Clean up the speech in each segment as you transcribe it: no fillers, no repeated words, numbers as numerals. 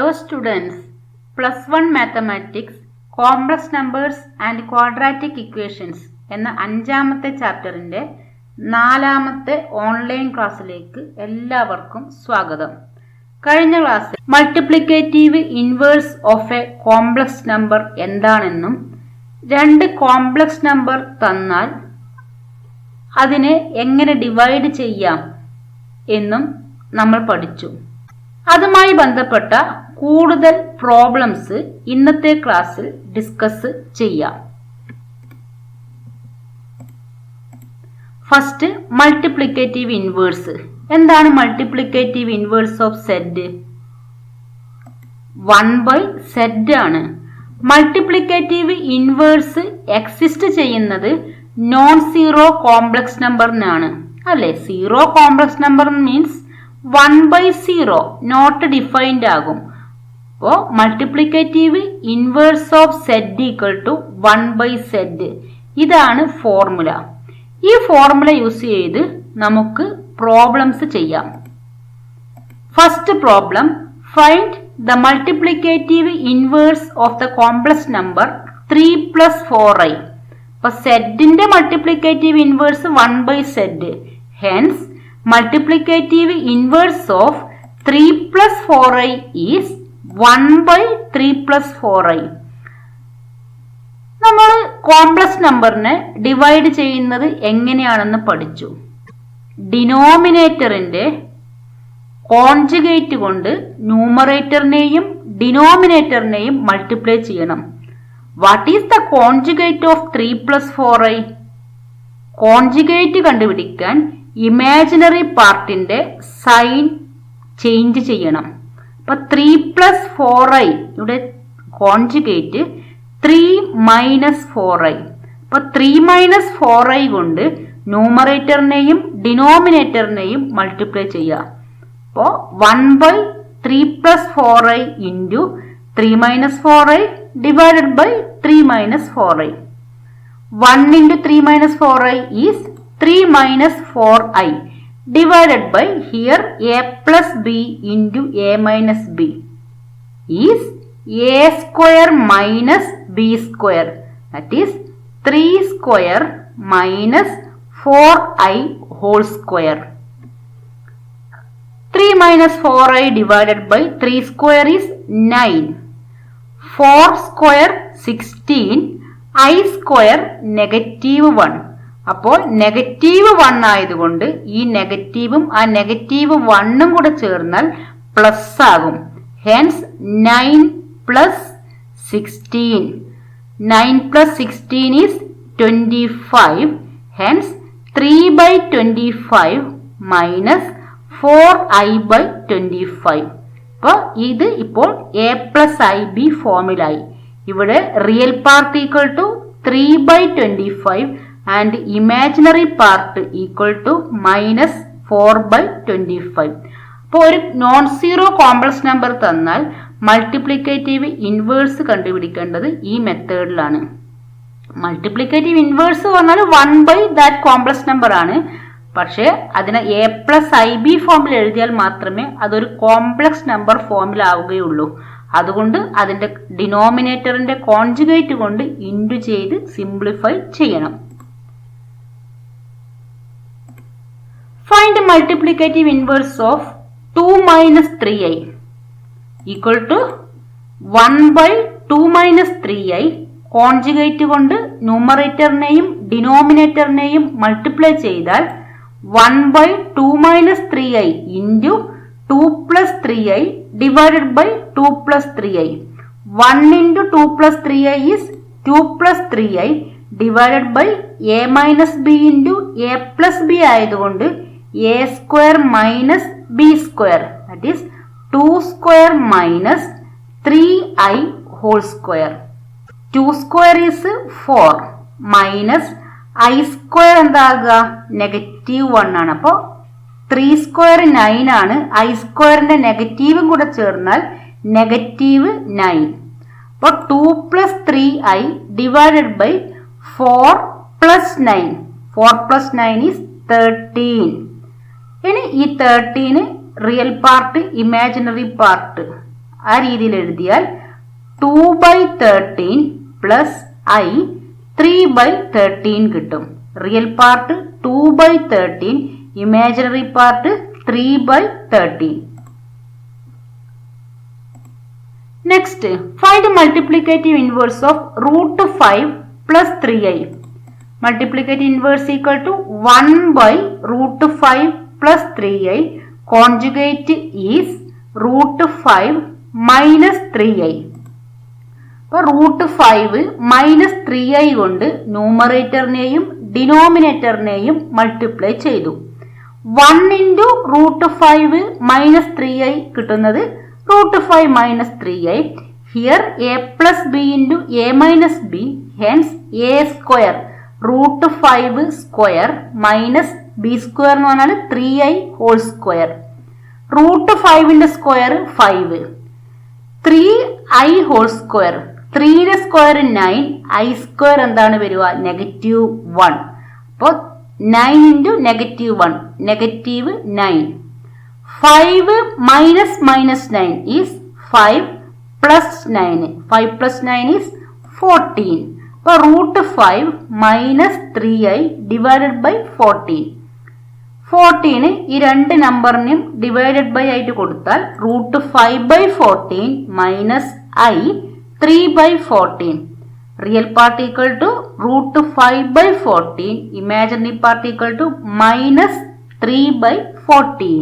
Hello students, plus 1 mathematics, complex numbers and quadratic equations എന്ന അഞ്ചാമത്തെ ചാപ്റ്ററിന്റെ നാലാമത്തെ ഓൺലൈൻ ക്ലാസ്സിലേക്ക് എല്ലാവർക്കും സ്വാഗതം. കഴിഞ്ഞ ക്ലാസ്സിൽ multiplicative inverse of A complex number എന്താണെന്നും രണ്ട് കോംപ്ലക്സ് നമ്പർ തന്നാൽ അതിനെ എങ്ങനെ ഡിവൈഡ് ചെയ്യാം എന്നും നമ്മൾ പഠിച്ചു. അതുമായി ബന്ധപ്പെട്ട കൂടുതൽ പ്രോബ്ലംസ് ഇന്നത്തെ ക്ലാസ്സിൽ ഡിസ്കസ് ചെയ്യാം. First, multiplicative inverse. എന്താണ് multiplicative inverse of zed? 1/z ആണ്. മൾട്ടിപ്ലിക്കേറ്റീവ് ഇൻവേഴ്സ് എക്സിസ്റ്റ് ചെയ്യുന്നത് നോൺ സീറോ കോംപ്ലക്സ് നമ്പറിനാണ് അല്ലെ. Zero complex number means 1/0 not defined ആകും. അപ്പോൾ multiplicative inverse of zed equal to 1/z. ഇതാണ് ഫോർമുല. ഈ ഫോർമുല യൂസ് ചെയ്ത് നമുക്ക് പ്രോബ്ലംസ് ചെയ്യാം. First problem, find the multiplicative inverse of the complex number 3 + 4i. അപ്പൊ സെഡിന്റെ multiplicative inverse 1/z. Hence multiplicative inverse of 3 + 4i is 1/3 + 4i. നമ്മൾ complex നമ്പറിനെ divide ചെയ്യുന്നത് എങ്ങനെയാണെന്ന് പഠിച്ചു. ഡിനോമിനേറ്ററിന്റെ കോൺജുഗേറ്റ് കൊണ്ട് ന്യൂമറേറ്ററിനെയും ഡിനോമിനേറ്ററിനെയും മൾട്ടിപ്ലൈ ചെയ്യണം. What is the conjugate of 3 + 4i? Conjugate കണ്ടുപിടിക്കാൻ ഇമാജിനറി പാർട്ടിന്റെ സൈൻ ചേഞ്ച് ചെയ്യണം. അപ്പൊ 3 + 4i ഇവിടെ കോൺജുഗേറ്റ് 3 - 4i. അപ്പൊ 3 - 4i കൊണ്ട് ന്യൂമറേറ്ററിനെയും ഡിനോമിനേറ്ററിനെയും മൾട്ടിപ്ലൈ ചെയ്യുക. അപ്പോ 1/3 + 4i into 3 - 4i divided by 3 - 4i. 1 × 3 - 4i is 3 - 4i divided by here a + b into a - b is a² - b². That is 3² - 4i whole square. 3 - 4i divided by 3² is 9. 4² 16. i² -1. അപ്പോൾ -1 ആയതുകൊണ്ട് ഈ നെഗറ്റീവും ആ -1 കൂടെ ചേർന്നാൽ plus ആകും. Hence 9 + 16. 9 + 16 is 25. Hence 3/25 - 4i/25. അപ്പോൾ ഇത് ഇപ്പോൾ a + ib ഫോമിലായി. ഇവിടെ real part equal to 3/25 and imaginary part equal to -4/25. അപ്പോൾ ഒരു നോൺ സീറോ കോംപ്ലക്സ് നമ്പർ തന്നാൽ മൾട്ടിപ്ലിക്കേറ്റീവ് ഇൻവേഴ്സ് കണ്ടുപിടിക്കേണ്ടത് ഈ മെത്തേഡിലാണ്. മൾട്ടിപ്ലിക്കേറ്റീവ് ഇൻവേഴ്സ് പറഞ്ഞാൽ 1/that കോംപ്ലക്സ് നമ്പർ ആണ്. പക്ഷേ അതിനെ a + ib ഫോമിൽ എഴുതിയാൽ മാത്രമേ അതൊരു കോംപ്ലക്സ് നമ്പർ ഫോമിലാവുകയുള്ളൂ. അതുകൊണ്ട് അതിന്റെ ഡിനോമിനേറ്ററിന്റെ കോൺജുഗേറ്റ് കൊണ്ട് ഇൻറ്റു ചെയ്ത് സിംപ്ലിഫൈ ചെയ്യണം. Find multiplicative inverse of 2 - 3i equal to 1/2 - 3i. Conjugate കൊണ്ട് ന്യൂമറേറ്ററിനെയും ഡിനോമിനേറ്ററിനെയും മൾട്ടിപ്ലൈ ചെയ്താൽ 1/2 - 3i into 2 + 3i divided by 2 + 3i. 1 × 2 + 3i is 2 + 3i divided by a - b into a + b ആയതുകൊണ്ട് a² - b². that is 2² - 3i whole square. 2² is 4 minus i² എന്താകുക -1 ആണ്. അപ്പോൾ 3² 9 ആണ്. i² നെഗറ്റീവും കൂടെ ചേർന്നാൽ -9. അപ്പോൾ 2 + 3i ഡിവൈഡഡ് ബൈ 4 + 9. 4 + 9 is 13. ഇനി ഈ 13 റിയൽ പാർട്ട് ഇമാജിനറി പാർട്ട് ആ രീതിയിൽ എഴുതിയാൽ 2/13 പ്ലസ് ഐ 3/13 കിട്ടും. Real part 2/13, imaginary part 3/13. Next, find multiplicative inverse of √5 plus 3i. Multiplicative inverse equal to 1/√5 plus 3i. Conjugate is √5 minus 3i. അപ്പോൾ √5 minus 3i കൊണ്ട് ന്യൂമറേറ്ററിനെയും ഡിനോമിനേറ്ററിനെയും മൾട്ടിപ്ലൈ ചെയ്തു. 1 ഇൻറ്റു √5 മൈനസ് 3i കിട്ടുന്നത് √5 minus 3i. Here a plus b into a minus b, hence a square √5 square minus b square എന്ന് പറഞ്ഞാൽ 3i whole square. √5ന്റെ square 5, 3i whole square, 3ന്റെ സ്ക്വയർ 9, i സ്ക്വയർ എന്താണ് വരിക? -1. അപ്പോൾ 9 into -1, -9. 5 minus -9 is 5 plus 9. 5 plus 9 is 14. അപ്പോൾ √5 minus 3i divided by 14. 14 ഈ രണ്ട് നമ്പറിനും ഡിവൈഡഡ് ബൈ ആയിട്ട് കൊടുത്താൽ √5/14 minus i 3/14. Real part equal to √5/14, imaginary part equal to minus 3/14.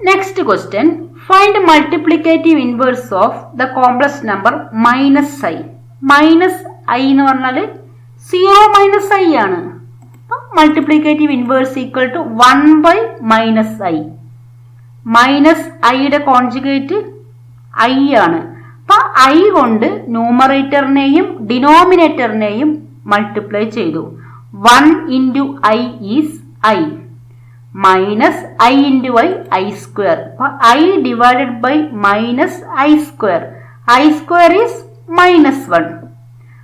Next question, find multiplicative inverse of the complex number minus i. Minus i എന്ന് പറഞ്ഞാൽ 0 minus i ആണ്. Multiplicative inverse equal to 1/-i. Minus ഐയുടെ conjugate i ആണ്. അപ്പൊ i കൊണ്ട് ന്യൂമറേറ്ററിനെയും ഡിനോമിനേറ്ററിനെയും multiply ചെയ്തു. 1 into i is i. Minus i into i square. അപ്പൊ i divided by minus i square. i square is -1.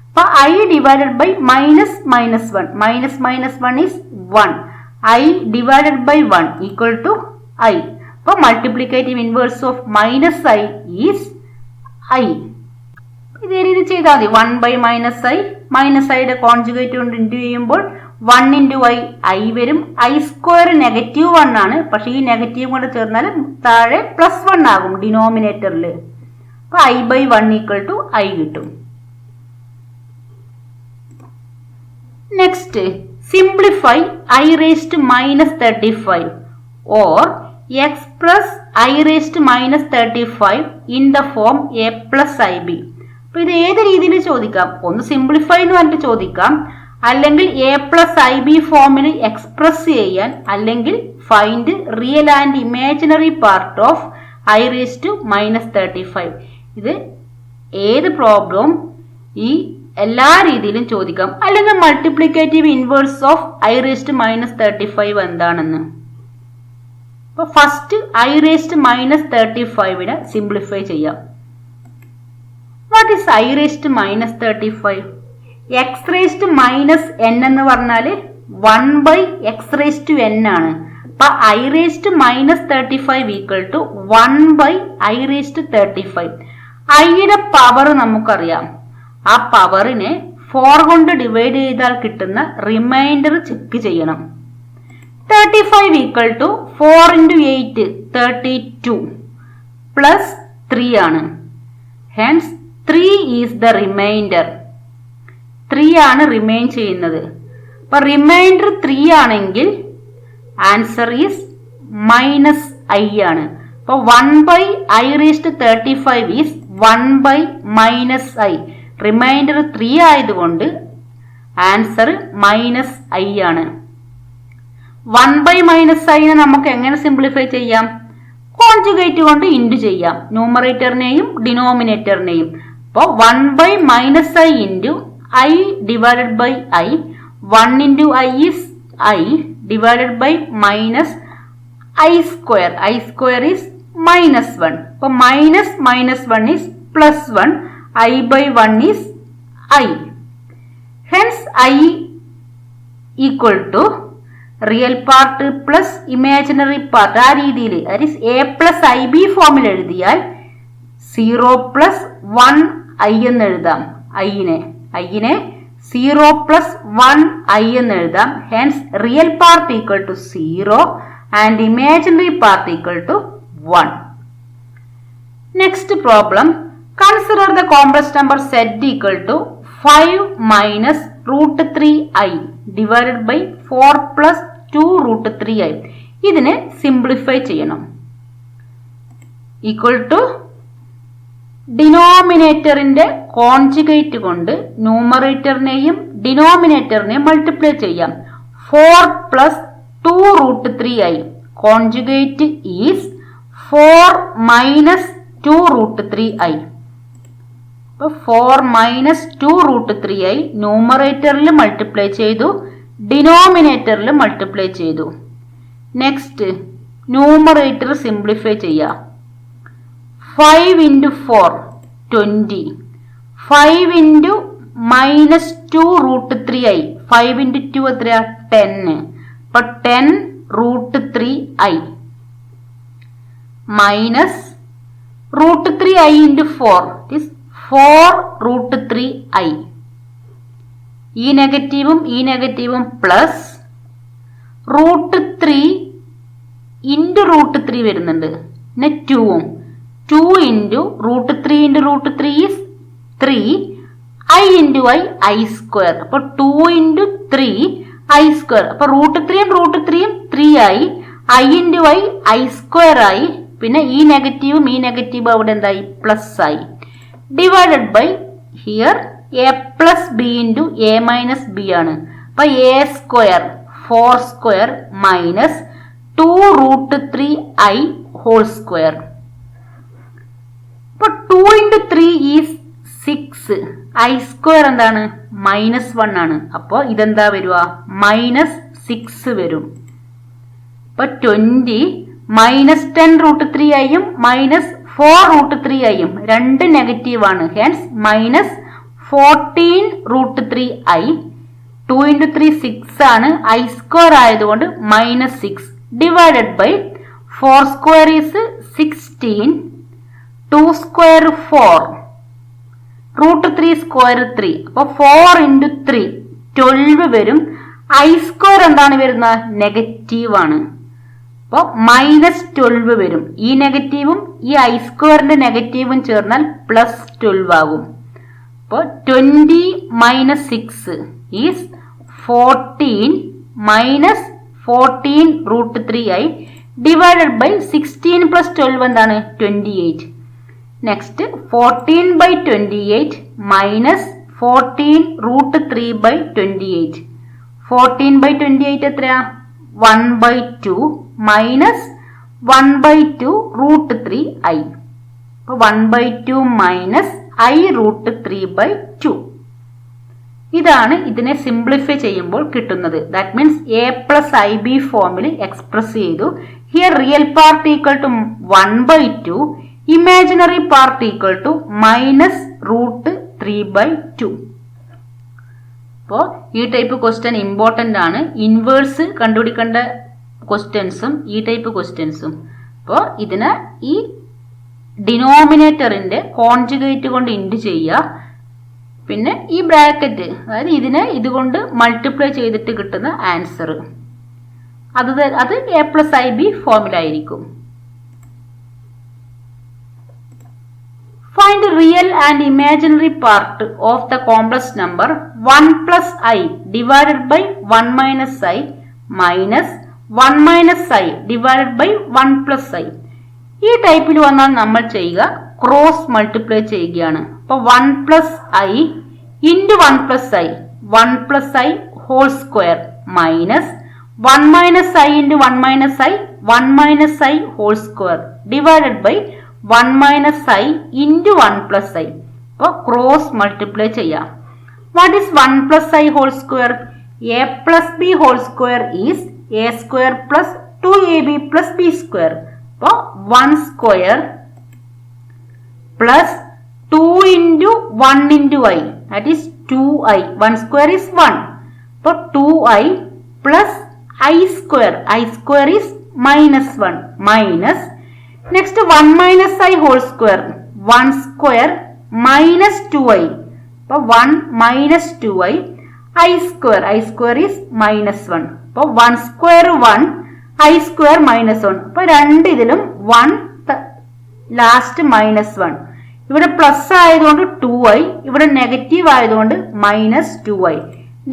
അപ്പൊ i divided by -1. -1 is 1. i divided by 1 equal to i. അപ്പൊ multiplicative inverse of minus i is i. ഇതേ രീതി ചെയ്താൽ മതി. 1/-i, minus ഐയുടെ conjugate കൊണ്ട് into ചെയ്യുമ്പോൾ 1 ഇൻറ്റു i വരും. i സ്ക്വയർ -1 ആണ്. പക്ഷെ ഈ നെഗറ്റീവ് കൊണ്ട് ചേർന്നാൽ താഴെ +1 ആകും ഡിനോമിനേറ്ററിൽ. അപ്പൊ i/1 ഈക്വൽ ടു i കിട്ടും. Next, simplify i raised to -35 or x plus i raised to -35 in the form a plus ib. അപ്പൊ ഇത് ഏത് രീതിയിൽ ചോദിക്കാം? ഒന്ന് സിംപ്ലിഫൈ എന്ന് പറഞ്ഞിട്ട് ചോദിക്കാം, അല്ലെങ്കിൽ a പ്ലസ് ഐ ബി ഫോമിൽ എക്സ്പ്രസ് ചെയ്യാൻ, അല്ലെങ്കിൽ find real and imaginary part of i raised to -35. ഇത് ഏത് പ്രോബ്ലം ഈ എല്ലാ രീതിയിലും ചോദിക്കാം. അല്ലെങ്കിൽ multiplicative inverse of i raised to -35 എന്താണെന്ന്. അപ്പൊ ഫസ്റ്റ് i raised to -35നെ സിംപ്ലിഫൈ ചെയ്യാം. What is i raised to -35? x raised to -n എന്ന് പറഞ്ഞാൽ 1/x raised to n ആണ്. അപ്പൊ i raised to -35 equal to 1/i raised to 35. iയുടെ power നമുക്കറിയാം. ആ പവറിനെ 4 കൊണ്ട് ഡിവൈഡ് ചെയ്താൽ കിട്ടുന്ന റിമൈൻഡർ ചെക്ക് ചെയ്യണം. 35 ഈക്വൽ ടു 4 ഇൻറ്റു 8 32 പ്ലസ് 3 ആണ്. Hence 3 is the reminder. 3 ആണ് റിമൈൻ ചെയ്യുന്നത്. അപ്പൊ റിമൈൻഡർ 3 ആണെങ്കിൽ ആൻസർ ഈസ് -i ആണ്. അപ്പൊ 1/i raised to 35 is 1/-i. Reminder 3 ആയതുകൊണ്ട് ആൻസർ -i ആണ്. 1/-i നമുക്ക് എങ്ങനെ സിംപ്ലിഫൈ ചെയ്യാം? കോൺജുഗേറ്റ് കൊണ്ട് ഇൻറ്റു ചെയ്യാം, ന്യൂമറേറ്ററിനെയും ഡിനോമിനേറ്ററിനെയും. അപ്പോൾ 1/-i into i divided by i. 1 into i is i divided by minus i square. i square is -1. അപ്പോൾ -1 is +1. i/1 is i. Hence i equal to real part plus imaginary part ആ രീതിയിൽ that is a plus i b ഫോമിൽ എഴുതിയാൽ 0 plus 1 i എന്ന് എഴുതാം. ഐനെ 0 plus 1 i എന്ന് എഴുതാം. Hence real part equal to 0 and imaginary part equal to 1. Next problem, consider the complex number z equal to 5 minus root 3i divided by 4 plus 2 root 3i. ഇതിനെ simplify ചെയ്യണം. Equal to ഡിനോമിനേറ്ററിന്റെ conjugate കൊണ്ട് ന്യൂമറേറ്ററിനെയും ഡിനോമിനേറ്ററിനെയും multiply ചെയ്യാം. 4 plus 2 root 3i conjugate is 4 minus 2 root 3i. 4 minus 2 root 3i ന്യൂമറേറ്ററിൽ multiply ചെയ്തു, ഡിനോമിനേറ്ററിൽ multiply ചെയ്തു. നെക്സ്റ്റ് ന്യൂമറേറ്റർ സിംപ്ലിഫൈ ചെയ്യാം. 5 into 4 20. 5 into minus 2 root 3i 5 into 2 എത്രയാ 10. അപ്പൊ 10 root 3i minus root 3i into 4 is 4 root 3i. ഈ നെഗറ്റീവും plus root 3 into root 3 വരുന്നുണ്ട്. പിന്നെ 2ഉം 2 into root 3 into root 3 is 3 i into i square. അപ്പൊ 2 into 3 i square. അപ്പൊ root 3യും 3 ആയി, i ഇൻറ്റു i സ്ക്വയർ ആയി. പിന്നെ ഈ നെഗറ്റീവ് അവിടെ എന്തായി പ്ലസ് ആയി. Divided by here a plus b into a minus b ആണ്. അപ്പൊ എ സ്ക്വയർ 4 സ്ക്വയർ minus 2 root 3i whole square. അപ്പൊ 2 ഇൻറ്റു 3 ഈസ് 6. i സ്ക്വയർ എന്താണ് -1 ആണ്. അപ്പൊ ഇതെന്താ വരുക -6 വരും. അപ്പൊ 20 മൈനസ് 10 റൂട്ട് 3iയും മൈനസ് 4 റൂട്ട് 3iയും രണ്ട് നെഗറ്റീവ് ആണ്. Hence minus 14 root 3i. 2 into 3 6 ആണ്, i സ്ക്വയർ ആയതുകൊണ്ട് -6 divided by 4 square is 16, 2 square 4, root 3 square 3. അപ്പൊ 4 ഇൻറ്റു 3 12 വരും. i സ്ക്വയർ എന്താണ് വരുന്നത് നെഗറ്റീവ് ആണ്. അപ്പോൾ -12 വരും. ഈ നെഗറ്റീവും ഈ i സ്ക്വയറിന്റെ നെഗറ്റീവും ചേർന്നാൽ +12 ആകും. അപ്പോൾ 20 minus 6 is 14 minus 14 root 3i divided by 16 plus 12 എന്താണ് 28. Next 14 by 28 minus 14 root 3 by 28. 14 by 28 എത്രയാ 1/2 മൈനസ് 1/2 റൂട്ട് 3i. അപ്പൊ 1/2 മൈനസ് i റൂട്ട് 3/2. ഇതാണ് ഇതിനെ സിംപ്ലിഫൈ ചെയ്യുമ്പോൾ കിട്ടുന്നത്. That means a plus i b ഫോമിൽ എക്സ്പ്രസ് ചെയ്തു. Here real part equal to 1/2, imaginary part equal to minus root 3/2. അപ്പോൾ ഈ ടൈപ്പ് ക്വസ്റ്റ്യൻ ഇമ്പോർട്ടൻ്റ് ആണ്. ഇൻവേഴ്സ് കണ്ടുപിടിക്കേണ്ട ക്വസ്റ്റ്യൻസും ഈ ടൈപ്പ് ക്വസ്റ്റ്യൻസും. അപ്പോൾ ഇതിനെ ഈ ഡിനോമിനേറ്ററിന്റെ കോൺജുഗേറ്റ് കൊണ്ട് ഇൻഡ് ചെയ്യുക. പിന്നെ ഈ ബ്രാക്കറ്റ് അതായത് ഇതിനെ ഇതുകൊണ്ട് മൾട്ടിപ്ലൈ ചെയ്തിട്ട് കിട്ടുന്ന ആൻസർ അത് എ പ്ലസ് ഐ ബി ഫോമിലായിരിക്കും. Find real and imaginary part of the complex number 1 plus i divided by 1 minus i minus 1 minus i divided by 1 plus i. ഈ ടൈപ്പിൽ വന്നാൽ നമ്മൾ ചെയ്യുക ക്രോസ് മൾട്ടിപ്ലൈ ചെയ്യുകയാണ്. അപ്പോൾ 1 plus i into 1 plus i 1 plus i whole square minus 1 minus i into 1 minus i 1 minus i whole square divided by 1 minus i into 1 plus i. അപ്പോൾ cross multiply ചെയ്യാം. What is 1 plus i whole square? A plus b whole square is a square plus 2ab plus b square. അപ്പോൾ 1 square plus 2 into 1 into I that is 2i. 1 square is 1. അപ്പോൾ 2i plus I square is minus 1 minus, next 1 minus I whole square, 1 square minus 2i, അപ്പോൾ 1 minus 2i, I square is minus 1, അപ്പോൾ 1 square 1, I square minus 1, അപ്പോൾ രണ്ട് ഇതിലും 1 last minus 1, ഇവിടെ plus ആയതുകൊണ്ട് 2i, ഇവിടെ negative ആയതുകൊണ്ട് minus 2i,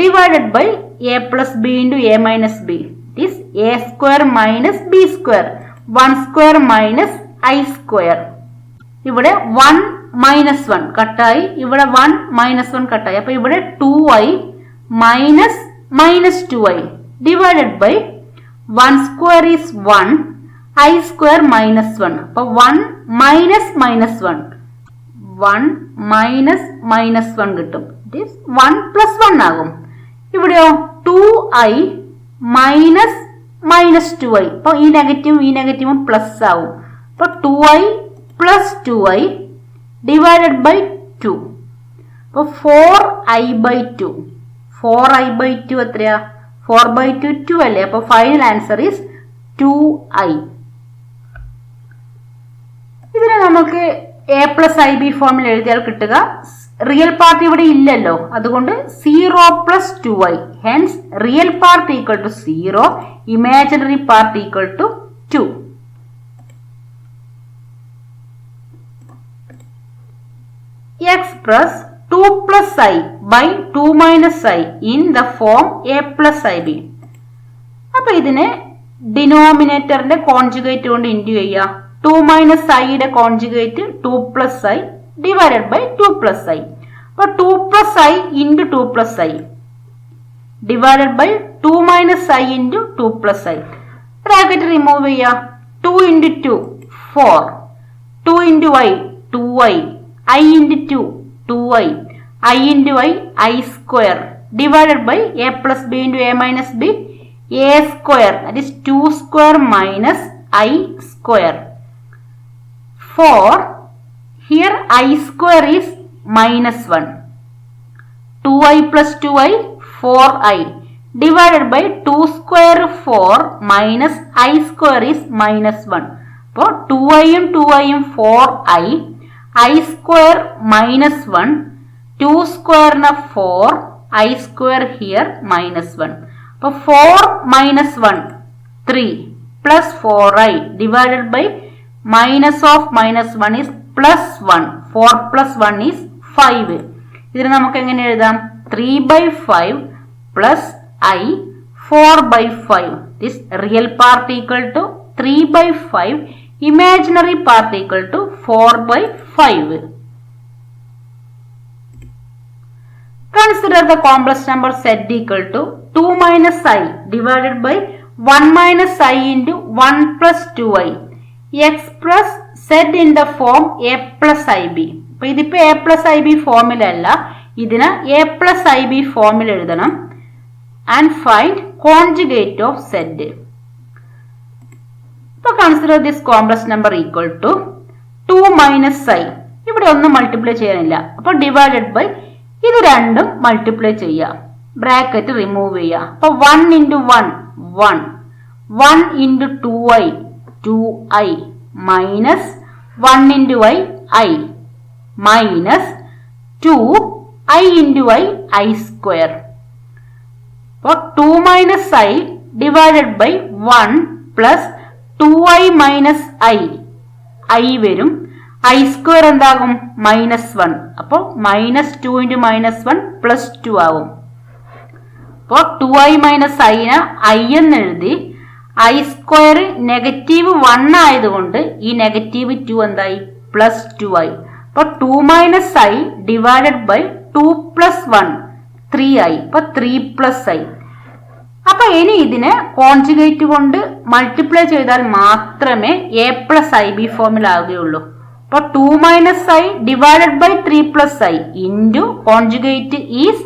divided by a plus b into a minus b. It is a square minus b square. 1 square minus I square. ഇവിടെ 1 minus 1 കട്ടായി, ഇവിടെ 1 minus 1 കട്ടായി, അപ്പോൾ ഇവിടെ 2i minus 2i divided by 1 square is 1, I square minus 1. അപ്പോൾ 1 minus 1 കിട്ടും. It is 1 plus 1 ആകും. ഇവിടെയോ 2i മൈനസ് 2i, അപ്പോൾ ഈ നെഗറ്റീവും പ്ലസ് ആവും, അപ്പോൾ 2i plus 2i divided by 2, അപ്പോൾ 4i/2 എത്രയാ? 4/2 2 അല്ലേ, അപ്പോൾ ഫൈനൽ ആൻസർ ഈസ് 2i. ഇതിനെ നമുക്ക് a പ്ലസ് ib ഫോമിൽ എഴുതിയാൽ കിട്ടുക, റിയൽ പാർട്ട് ഇവിടെ ഇല്ലല്ലോ, അതുകൊണ്ട് 0 plus 2i, hence real part equal to 0, imaginary part equal to 2. Express 2 plus I by 2 minus I in the form a plus ib. അപ്പൊ ഇതിനെ ഡിനോമിനേറ്ററിന്റെ കോൺജുഗേറ്റ് കൊണ്ട് ഇൻഡ്യൂ ചെയ്യാം. 2 minus iയുടെ conjugate 2 plus I divided by 2 plus I. അപ്പോൾ 2 plus I into 2 plus I divided by 2 minus I into 2 plus I. Bracket remove ചെയ്യാം. 2 into 2 4, 2 into I 2i, I into 2 2i, I into I square divided by a plus b into a minus b, a square, that is 2 square minus I square. 4, here I square is minus 1, 2i plus 2i 4i divided by 2 square 4 minus I square is minus 1. അപ്പോൾ 2iയും 2iയും 4i, I square minus 1, 2 square 4, I square here minus 1. അപ്പോൾ 4 minus 1 3 plus 4i divided by minus of minus 1 is plus 1. 4 plus 1 is 5. ഇതിനെ നമുക്ക് എങ്ങനെ എഴുതാം? 3/5 plus I 4/5. This real part equal to 3/5, imaginary part equal to 4/5. Consider the complex number z equal to 2 minus I divided by 1 minus I into 1 plus 2i. Express z in the form a plus ib. അപ്പോൾ ഇതിപ്പോൾ a plus ib ഫോമിലല്ല, ഇതിന് a plus ib ഫോമിൽ എഴുതണം. And find conjugate of z. ഇപ്പോൾ consider this complex number equal to 2 minus I. ഇവിടെ ഒന്നും multiply ചെയ്യാനില്ല, അപ്പോൾ ഡിവൈഡഡ് ബൈ ഇത് രണ്ടും മൾട്ടിപ്ലൈ ചെയ്യുക, ബ്രാക്കറ്റ് റിമൂവ് ചെയ്യുക. അപ്പോൾ 1 into 1 1, 1 into 2i 2i minus 1 into I minus 2i into I square. അപ്പോൾ 2 minus I divided by 1 plus 2i minus I വരും, I square എന്താകും? മൈനസ് 1. അപ്പോൾ മൈനസ് 2 into മൈനസ് 1 പ്ലസ് 2 ആകും. അപ്പോൾ 2i മൈനസ് ഐന് I എന്ന് എഴുതി, I സ്ക്വയർ നെഗറ്റീവ് 1 ആയതുകൊണ്ട് ഈ നെഗറ്റീവ് 2 എന്തായി? പ്ലസ് 2 ആയി. അപ്പോൾ 2 minus I divided by 2 plus 1 3i, അപ്പോൾ 3 പ്ലസ് I. അപ്പൊ ഇനി ഇതിനെ കോൺജുഗേറ്റ് കൊണ്ട് മൾട്ടിപ്ലൈ ചെയ്താൽ മാത്രമേ a പ്ലസ് ib ഫോമിലാവുകയുള്ളൂ. അപ്പോൾ 2 minus I divided by 3 plus I into conjugate is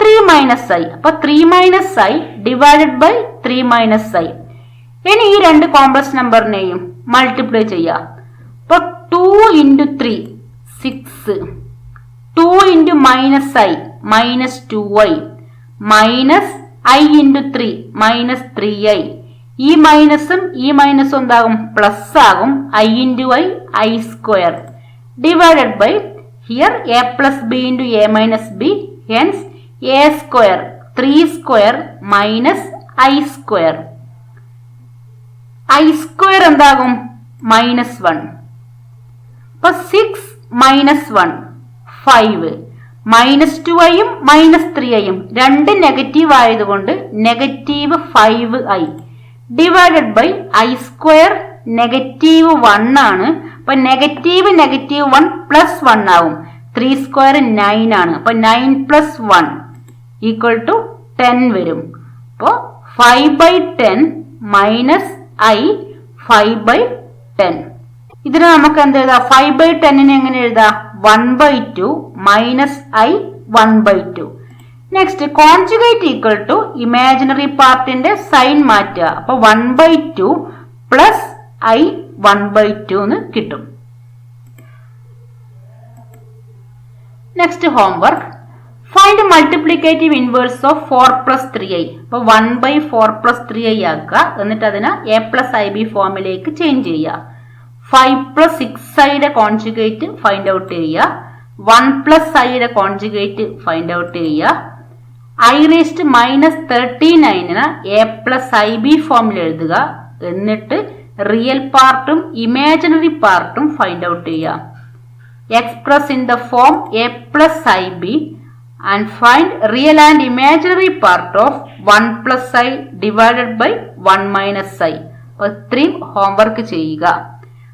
3 minus I. അപ്പൊ 3 minus I divided by 3 minus I. ഇനി ഈ രണ്ട് കോംപ്ലക്സ് നമ്പറിനെയും മൾട്ടിപ്ലൈ ചെയ്യാം. അപ്പോൾ 2 into 3 6, 2 into minus I minus 2i minus i into 3 minus 3i. ഈ മൈനസും ഈ മൈനസും എന്താകും? പ്ലസ് ആകും. I into i square divided by here a plus b into a minus b. Hence a square 3 square minus i square. I square എന്താകും? -1. അപ്പൊ 6 minus 1 5. -2iയും -3iയും രണ്ട് negative ആയതുകൊണ്ട് -5i divided by I square -1 ആണ്. അപ്പൊ -1 plus 1 ആവും. 3 square 9 ആണ്. അപ്പൊ 9 plus 1 equal to 10 വരും. അപ്പോ 5/10 മൈനസ് ഐ 5/10. ഇതിന് നമുക്ക് എന്ത് എഴുതാം? 5/10 എങ്ങനെ എഴുതാം? 1/2 minus i 1/2. Next conjugate equal to imaginary പാർട്ടിന്റെ സൈൻ മാറ്റുക. അപ്പൊ 1/2 പ്ലസ് ഐ 1/2 എന്ന് കിട്ടും. Next homework, find multiplicative inverse of 4 plus 3i. അപ്പൊ 1/4 പ്ലസ് 3i ആക്കുക. എന്നിട്ട് അതിനെ a പ്ലസ് ഐ ബി ഫോമിലേക്ക് ചേഞ്ച് ചെയ്യുക. 5 പ്ലസ് 6iയുടെ കോൺജുഗേറ്റ് ഫൈൻഡ് ഔട്ട് ചെയ്യുക. 1 പ്ലസ് ഐയുടെ കോൺജുഗേറ്റ് ഫൈൻഡ് ഔട്ട് ചെയ്യുക. i⁻39ന് a പ്ലസ് ഐ ബി ഫോമിൽ എഴുതുക. എന്നിട്ട് റിയൽ പാർട്ടും ഇമാജിനറി പാർട്ടും ഫൈൻഡ് ഔട്ട് ചെയ്യുക. Express in the form a plus i b and find real and imaginary part of 1 plus i divided by 1 minus i. അപ്പൊ ഇത്രയും ഹോംവർക്ക് ചെയ്യുക.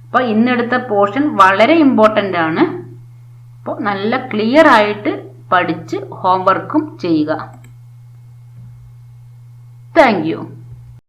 അപ്പൊ ഇന്നെടുത്ത പോർഷൻ വളരെ ഇമ്പോർട്ടൻ്റ് ആണ്. അപ്പോൾ നല്ല ക്ലിയർ ആയിട്ട് പഠിച്ച് ഹോംവർക്കും ചെയ്യുക. Thank you.